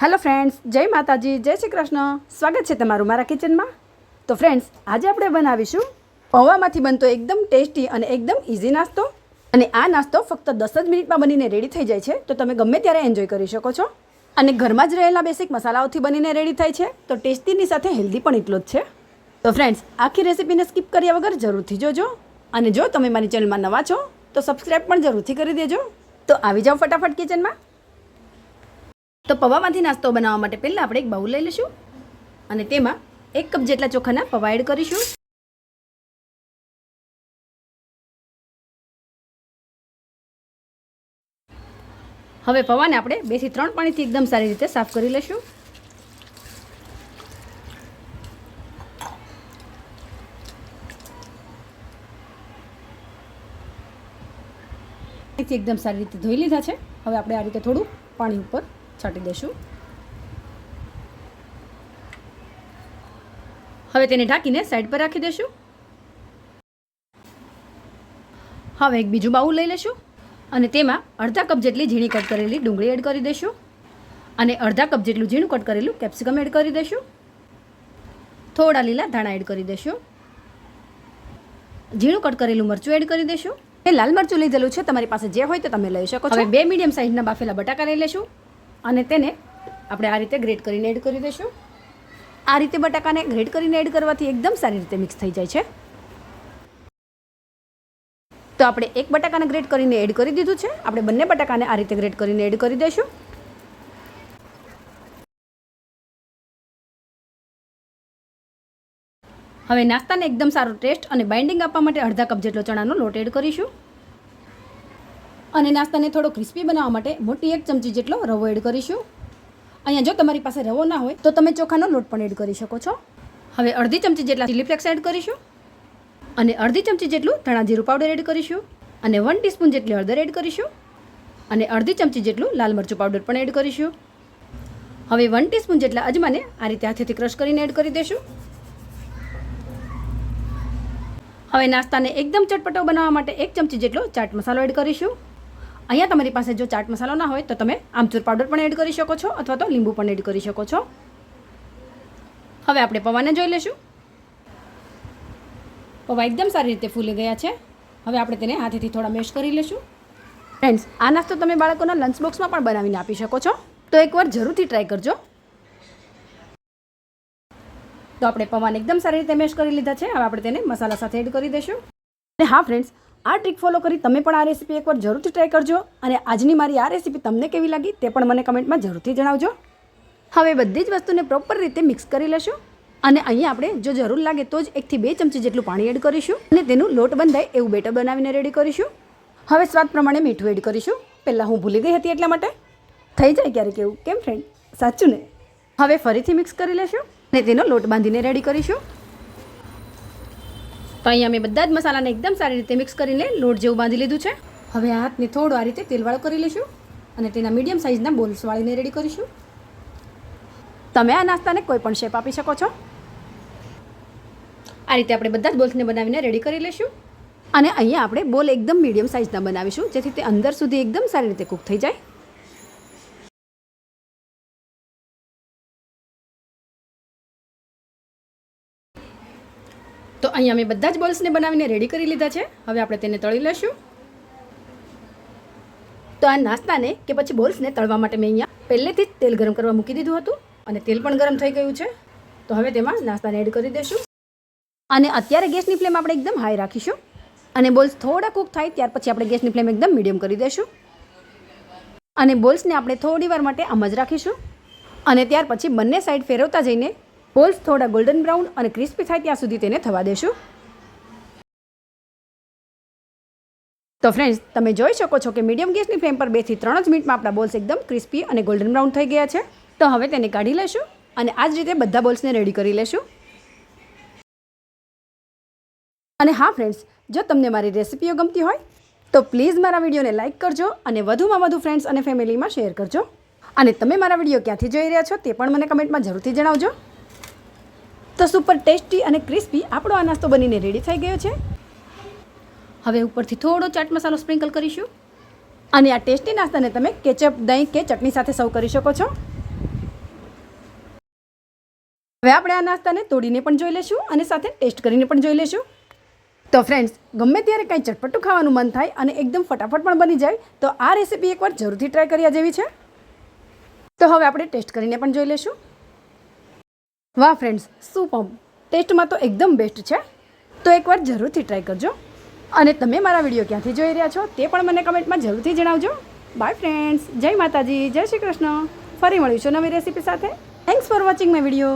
Hello friends, જય માતાજી, જય શ્રી કૃષ્ણ. સ્વાગત છે તમારું મારા કિચનમાં. તો ફ્રેન્ડ્સ, આજે આપણે બનાવીશું પૌવામાંથી બનતો એકદમ ટેસ્ટી અને એકદમ ઇઝી નાસ્તો. અને આ નાસ્તો ફક્ત 10 જ મિનિટમાં બનીને રેડી થઈ જાય છે, તો તમે ગમે ત્યારે એન્જોય કરી શકો છો. અને ઘરમાં જ રહેલા બેસિક મસાલાઓથી બનીને રેડી થાય છે, તો ટેસ્ટીની સાથે હેલ્ધી પણ એટલો જ છે. તો ફ્રેન્ડ્સ, આખી રેસીપીને સ્કીપ કર્યા વગર જરૂરથી જોજો. અને જો તમે મારી ચેનલમાં નવા છો તો સબસ્ક્રાઈબ પણ જરૂરથી કરી દેજો. તો આવી જાઓ ફટાફટ કિચનમાં. તો પૌવામાંથી નાસ્તો બનાવવા માટે પહેલાં આપણે એક બાઉલ લઈ લઈશું અને તેમાં 1 કપ જેટલા ચોખાના પૌવા એડ કરીશું. હવે પૌવાને આપણે 2 થી 3 પાણીથી એકદમ સારી રીતે સાફ કરી લઈશું. એકદમ સારી રીતે ધોઈ લીધા છે. હવે આપણે આ રીતે થોડું પાણી ઉપર છાંટી દઈશું. હવે તેને ઢાંકીને સાઈડ પર રાખી દઈશું. હવે એક બીજું બાઉલ લઈ લઈશું અને તેમાં અડધા કપ જેટલી ઝીણી કટ કરેલી ડુંગળી એડ કરી દઈશું અને અડધા કપ જેટલું ઝીણું કટ કરેલું કેપ્સિકમ એડ કરી દઈશું. થોડા લીલા ધાણા એડ કરી દઈશું. ઝીણું કટ કરેલું મરચું એડ કરી દઈશું. એ લાલ મરચું લીધેલું છે, તમારી પાસે જે હોય તો તમે લઈ શકો છો. હવે 2 મીડિયમ સાઇઝના બાફેલા બટાકા લઈ લઈશું અને તેને આપણે આ રીતે ગ્રેટ કરીને એડ કરી દઈશું. આ રીતે બટાકાને ગ્રેટ કરીને એડ કરવાથી એકદમ સારી રીતે મિક્સ થઈ જાય છે. તો આપણે એક બટાકાને ગ્રેટ કરીને એડ કરી દીધું છે. આપણે બંને બટાકાને આ રીતે ગ્રેટ કરીને એડ કરી દઈશું. હવે નાસ્તાને એકદમ સારો ટેસ્ટ અને બાઇન્ડિંગ આપવા માટે અડધા કપ જેટલો ચણાનો લોટ એડ કરીશું. અને નાસ્તાને થોડો ક્રિસ્પી બનાવવા માટે મોટી 1 ચમચી જેટલો રવો એડ કરીશું. અહીંયા જો તમારી પાસે રવો ના હોય તો તમે ચોખાનો લોટ પણ એડ કરી શકો છો. હવે અડધી ચમચી જેટલા ચીલી ફ્લેક્સ એડ કરીશું અને અડધી ચમચી જેટલું ધાણા જીરું પાવડર એડ કરીશું અને 1 ટીસ્પૂન જેટલી હળદર એડ કરીશું અને અડધી ચમચી જેટલું લાલ મરચું પાવડર પણ એડ કરીશું. હવે 1 ટીસ્પૂન જેટલા અજમાને આ રીતે હાથેથી ક્રશ કરીને એડ કરી દઈશું. હવે નાસ્તાને એકદમ ચટપટો બનાવવા માટે 1 ચમચી જેટલો ચાટ મસાલો એડ કરીશું. અહીંયા તમારી પાસે જો ચાટ મસાલો ના હોય તો તમે આમચૂર પાવડર પણ એડ કરી શકો છો અથવા તો લીંબુ પણ એડ કરી શકો છો. હવે આપણે પૌવાને જોઈ લઈશું. પૌવા એકદમ સારી રીતે ફૂલી ગયા છે. હવે આપણે તેને હાથેથી થોડા મેશ કરી લઈશું. ફ્રેન્ડ્સ, આ નાસ્તો તમે બાળકોના લંચ બોક્સમાં પણ બનાવીને આપી શકો છો, તો એકવાર જરૂરથી ટ્રાય કરજો. તો આપણે પૌવાને એકદમ સારી રીતે મેશ કરી લીધા છે. હવે આપણે તેને મસાલા સાથે એડ કરી દઈશું. અને હા ફ્રેન્ડ્સ, આ ટ્રીક ફોલો કરી તમે પણ આ રેસીપી એકવાર જરૂરથી ટ્રાય કરજો. અને આજની મારી આ રેસીપી તમને કેવી લાગી તે પણ મને કમેન્ટમાં જરૂરથી જણાવજો. હવે બધી જ વસ્તુને પ્રોપર રીતે મિક્સ કરી લેશું અને અહીંયા આપણે જો જરૂર લાગે તો જ 1 થી 2 ચમચી જેટલું પાણી એડ કરીશું અને તેનું લોટ બંધાય એવું બેટર બનાવીને રેડી કરીશું. હવે સ્વાદ પ્રમાણે મીઠું એડ કરીશું. પહેલાં હું ભૂલી ગઈ હતી એટલા માટે. થઈ જાય ક્યારેક એવું, કેમ ફ્રેન્ડ? સાચું ને? હવે ફરીથી મિક્સ કરી લેશું અને તેનો લોટ બાંધીને રેડી કરીશું. તો અહીંયા મેં બધા જ મસાલાને એકદમ સારી રીતે મિક્સ કરીને લોટ જેવું બાંધી લીધું છે. હવે આ હાથને થોડો આ રીતે તેલવાળો કરી લઈશું અને તેના મીડિયમ સાઇઝના બોલ્સ વાળીને રેડી કરીશું. તમે આ નાસ્તાને કોઈ પણ શેપ આપી શકો છો. આ રીતે આપણે બધા જ બોલ્સને બનાવીને રેડી કરી લઈશું. અને અહીંયા આપણે બોલ એકદમ મીડિયમ સાઇઝના બનાવીશું, જેથી તે અંદર સુધી એકદમ સારી રીતે કૂક થઈ જાય. તો અહીંયા મેં બધા જ બોલ્સને બનાવીને રેડી કરી લીધા છે. હવે આપણે તેને તળી લઈશું. તો આ નાસ્તાને કે પછી બોલ્સને તળવા માટે મેં અહીંયા પહેલેથી જ તેલ ગરમ કરવા મૂકી દીધું હતું અને તેલ પણ ગરમ થઈ ગયું છે. તો હવે તેમાં નાસ્તાને એડ કરી દઈશું અને અત્યારે ગેસની ફ્લેમ આપણે એકદમ હાઈ રાખીશું અને બોલ્સ થોડા કૂક થાય ત્યાર પછી આપણે ગેસની ફ્લેમ એકદમ મીડિયમ કરી દઈશું અને બોલ્સને આપણે થોડી વાર માટે આમ જ રાખીશું અને ત્યાર પછી બંને સાઈડ ફેરવતા જઈને બોલ્સ થોડા ગોલ્ડન બ્રાઉન અને ક્રિસ્પી થાય ત્યાં સુધી તેને થવા દેશું. તો ફ્રેન્ડ્સ, તમે જોઈ શકો છો કે મીડિયમ ગેસની ફ્લેમ પર 2 થી 3 જ મિનિટમાં આપણા બોલ્સ એકદમ ક્રિસ્પી અને ગોલ્ડન બ્રાઉન થઈ ગયા છે. તો હવે તેને કાઢી લઈશું અને આ જ રીતે બધા બોલ્સને રેડી કરી લઈશું. અને હા ફ્રેન્ડ્સ, જો તમને મારી રેસીપીઓ ગમતી હોય તો પ્લીઝ મારા વિડીયોને લાઇક કરજો અને વધુમાં વધુ ફ્રેન્ડ્સ અને ફેમિલીમાં શેર કરજો. અને તમે મારા વિડીયો ક્યાંથી જોઈ રહ્યા છો તે પણ મને કમેન્ટમાં જરૂરથી જણાવજો. તો સુપર ટેસ્ટી અને ક્રિસ્પી આપણો આ નાસ્તો બનીને રેડી થઈ ગયો છે. હવે ઉપરથી થોડો ચાટ મસાલો સ્પ્રિંકલ કરીશું અને આ ટેસ્ટી નાસ્તાને તમે કેચઅપ, દહીં કે ચટણી સાથે સર્વ કરી શકો છો. હવે આપણે આ નાસ્તાને તોડીને પણ જોઈ લઈશું અને સાથે ટેસ્ટ કરીને પણ જોઈ લઈશું. તો ફ્રેન્ડ્સ, ગમે ત્યારે કંઈ ચટપટું ખાવાનું મન થાય અને એકદમ ફટાફટ પણ બની જાય તો આ રેસીપી એકવાર જરૂરથી ટ્રાય કર્યા જેવી છે. તો હવે આપણે ટેસ્ટ કરીને પણ જોઈ લઈશું. વાહ ફ્રેન્ડ્સ, સુપર્બ! ટેસ્ટમાં તો એકદમ બેસ્ટ છે. તો એકવાર જરૂરથી ટ્રાય કરજો. અને તમે મારા વિડીયો ક્યાંથી જોઈ રહ્યા છો તે પણ મને કમેન્ટમાં જરૂરથી જણાવજો. બાય ફ્રેન્ડ્સ, જય માતાજી, જય શ્રી કૃષ્ણ. ફરી મળીશું નવી રેસીપી સાથે. Thanks for watching my video.